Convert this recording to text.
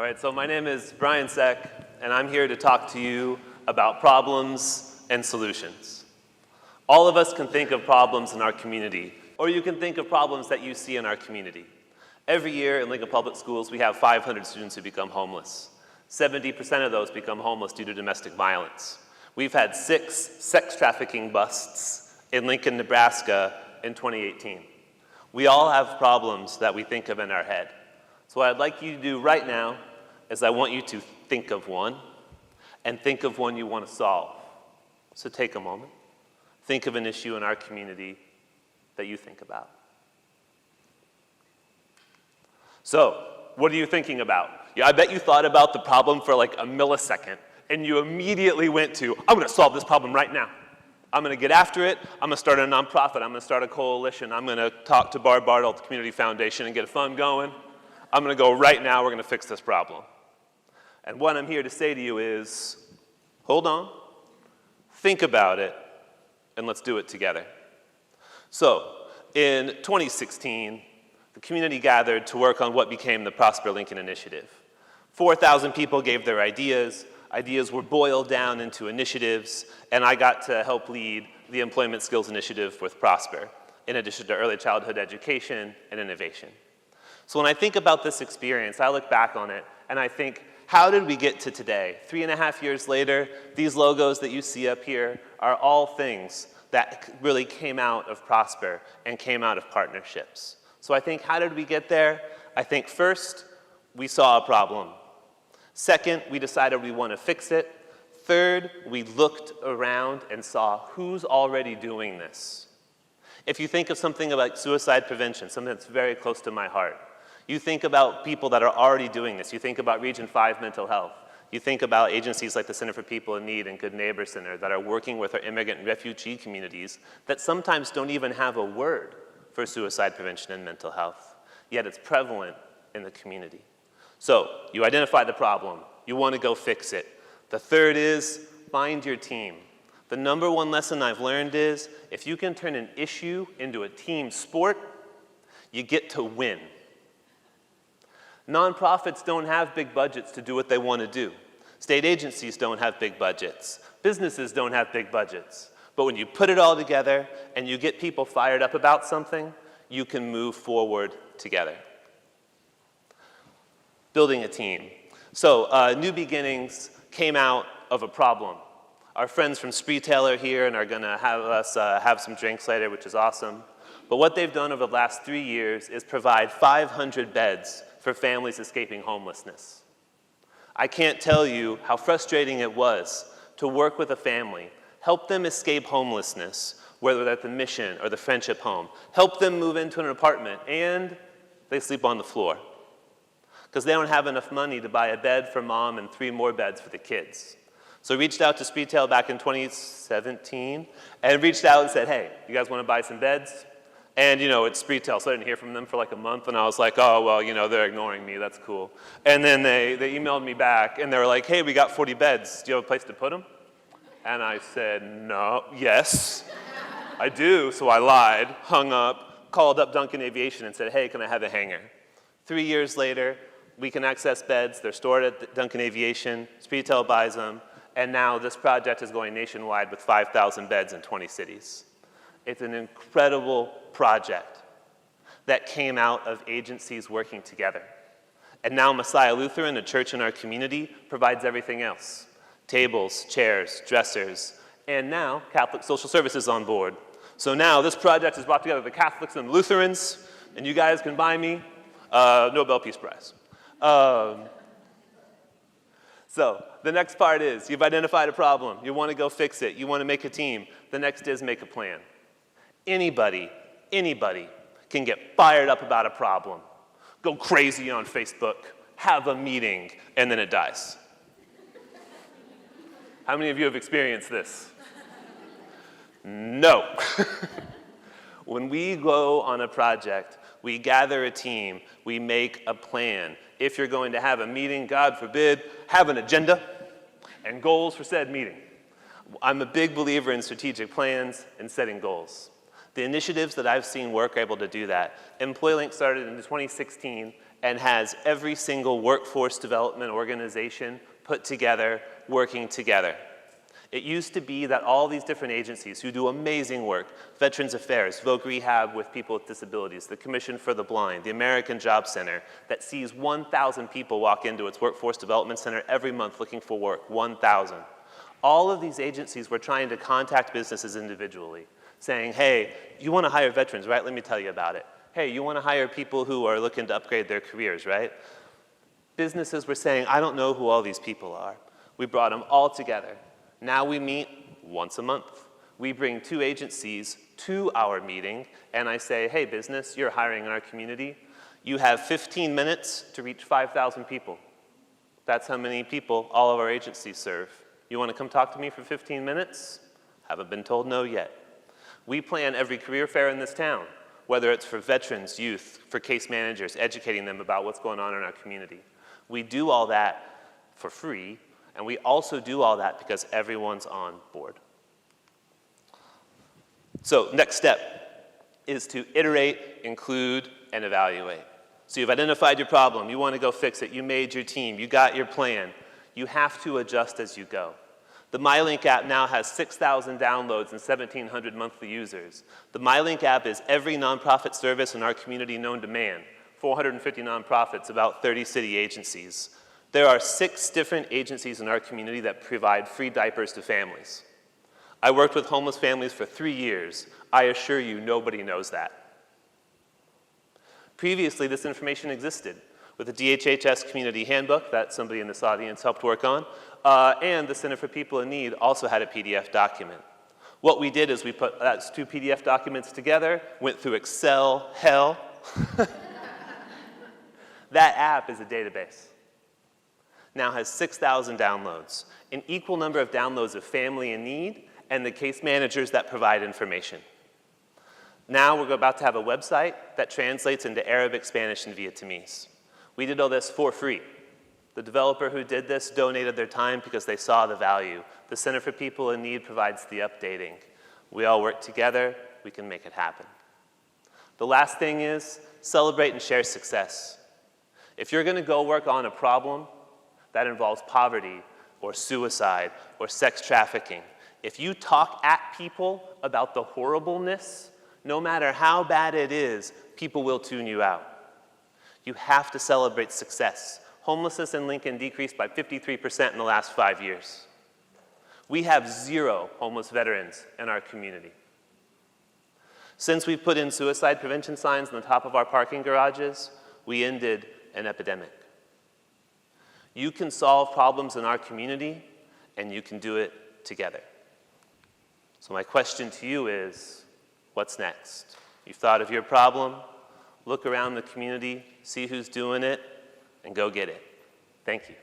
right, so my name is Bryan Seck, and I'm here to talk to you about problems and solutions. All of us can think of problems in our community, or you can think of problems that you see in our community. Every year in Lincoln Public Schools, we have 500 students who become homeless. 70% of those become homeless due to domestic violence. We've had 6 sex trafficking busts in Lincoln, Nebraska in 2018. We all have problems that we think of in our head. So what I'd like you to do right now is I want you to think of one, and think of one you want to solve. So take a moment. Think of an issue in our community that you think about. So, what are you thinking about? Yeah, I bet you thought about the problem for like a millisecond, and you immediately went to, I'm going to solve this problem right now. I'm going to get after it. I'm going to start a nonprofit. I'm going to start a coalition. I'm going to talk to Barb Bartle at the Community Foundation and get a fund going. I'm going to go right now. We're going to fix this problem. And what I'm here to say to you is, hold on, think about it, and let's do it together. So, in 2016, the community gathered to work on what became the Prosper Lincoln Initiative. 4,000 people gave their ideas. Ideas were boiled down into initiatives, and I got to help lead the Employment Skills Initiative with Prosper, in addition to early childhood education and innovation. So when I think about this experience, I look back on it, and I think, how did we get to today? 3.5 years later, these logos that you see up here are all things that really came out of Prosper and came out of partnerships. So I think, how did we get there? I think first, we saw a problem. Second, we decided we want to fix it. Third, we looked around and saw who's already doing this. If you think of something like suicide prevention, something that's very close to my heart, you think about people that are already doing this. You think about Region 5 mental health. You think about agencies like the Center for People in Need and Good Neighbor Center that are working with our immigrant and refugee communities that sometimes don't even have a word for suicide prevention and mental health, yet it's prevalent in the community. So you identify the problem. You want to go fix it. The third is find your team. The number one lesson I've learned is if you can turn an issue into a team sport, you get to win. Nonprofits don't have big budgets to do what they want to do. State agencies don't have big budgets. Businesses don't have big budgets. But when you put it all together and you get people fired up about something, you can move forward together. Building a team. So New Beginnings came out of a problem. Our friends from Spreetail are here and are going to have us have some drinks later, which is awesome. But what they've done over the last 3 years is provide 500 beds for families escaping homelessness. I can't tell you how frustrating it was to work with a family, help them escape homelessness, whether they're at the Mission or the Friendship Home, help them move into an apartment, and they sleep on the floor because they don't have enough money to buy a bed for mom and 3 more beds for the kids. So I reached out to Spreetail back in 2017 and reached out and said, hey, you guys want to buy some beds? And, it's Spreetail, so I didn't hear from them for like a month, and I was like, oh, well, they're ignoring me, that's cool. And then they emailed me back, and they were like, hey, we got 40 beds, do you have a place to put them? And I said, no, yes, I do. So I lied, hung up, called up Duncan Aviation and said, hey, can I have a hangar? 3 years later, we can access beds, they're stored at Duncan Aviation, Spreetail buys them, and now this project is going nationwide with 5,000 beds in 20 cities. It's an incredible project that came out of agencies working together. And now Messiah Lutheran, a church in our community, provides everything else. Tables, chairs, dressers, and now Catholic Social Services on board. So now this project has brought together the Catholics and Lutherans, and you guys can buy me a Nobel Peace Prize. So the next part is you've identified a problem. You want to go fix it. You want to make a team. The next is make a plan. Anybody can get fired up about a problem, go crazy on Facebook, have a meeting, and then it dies. How many of you have experienced this? No. When we go on a project, we gather a team, we make a plan. If you're going to have a meeting, God forbid, have an agenda and goals for said meeting. I'm a big believer in strategic plans and setting goals. The initiatives that I've seen work are able to do that. EmployLink started in 2016 and has every single workforce development organization put together, working together. It used to be that all these different agencies who do amazing work, Veterans Affairs, Voc Rehab with people with disabilities, the Commission for the Blind, the American Job Center, that sees 1,000 people walk into its workforce development center every month looking for work, 1,000. All of these agencies were trying to contact businesses individually, saying, hey, you want to hire veterans, right? Let me tell you about it. Hey, you want to hire people who are looking to upgrade their careers, right? Businesses were saying, I don't know who all these people are. We brought them all together. Now we meet once a month. We bring 2 agencies to our meeting, and I say, hey, business, you're hiring in our community. You have 15 minutes to reach 5,000 people. That's how many people all of our agencies serve. You want to come talk to me for 15 minutes? Haven't been told no yet. We plan every career fair in this town, whether it's for veterans, youth, for case managers, educating them about what's going on in our community. We do all that for free, and we also do all that because everyone's on board. So next step is to iterate, include, and evaluate. So you've identified your problem, you want to go fix it, you made your team, you got your plan. You have to adjust as you go. The MyLink app now has 6,000 downloads and 1,700 monthly users. The MyLink app is every nonprofit service in our community known to man. 450 nonprofits, about 30 city agencies. There are 6 different agencies in our community that provide free diapers to families. I worked with homeless families for 3 years. I assure you, nobody knows that. Previously, this information existed with the DHHS Community Handbook that somebody in this audience helped work on, and the Center for People in Need also had a PDF document. What we did is we put those 2 PDF documents together, went through Excel hell. That app is a database. Now has 6,000 downloads, an equal number of downloads of family in need and the case managers that provide information. Now we're about to have a website that translates into Arabic, Spanish, and Vietnamese. We did all this for free. The developer who did this donated their time because they saw the value. The Center for People in Need provides the updating. We all work together, we can make it happen. The last thing is celebrate and share success. If you're going to go work on a problem that involves poverty or suicide or sex trafficking, if you talk at people about the horribleness, no matter how bad it is, people will tune you out. You have to celebrate success. Homelessness in Lincoln decreased by 53% in the last 5 years. We have 0 homeless veterans in our community. Since we put in suicide prevention signs on the top of our parking garages, we ended an epidemic. You can solve problems in our community, and you can do it together. So my question to you is, what's next? You've thought of your problem, look around the community, see who's doing it, and go get it. Thank you.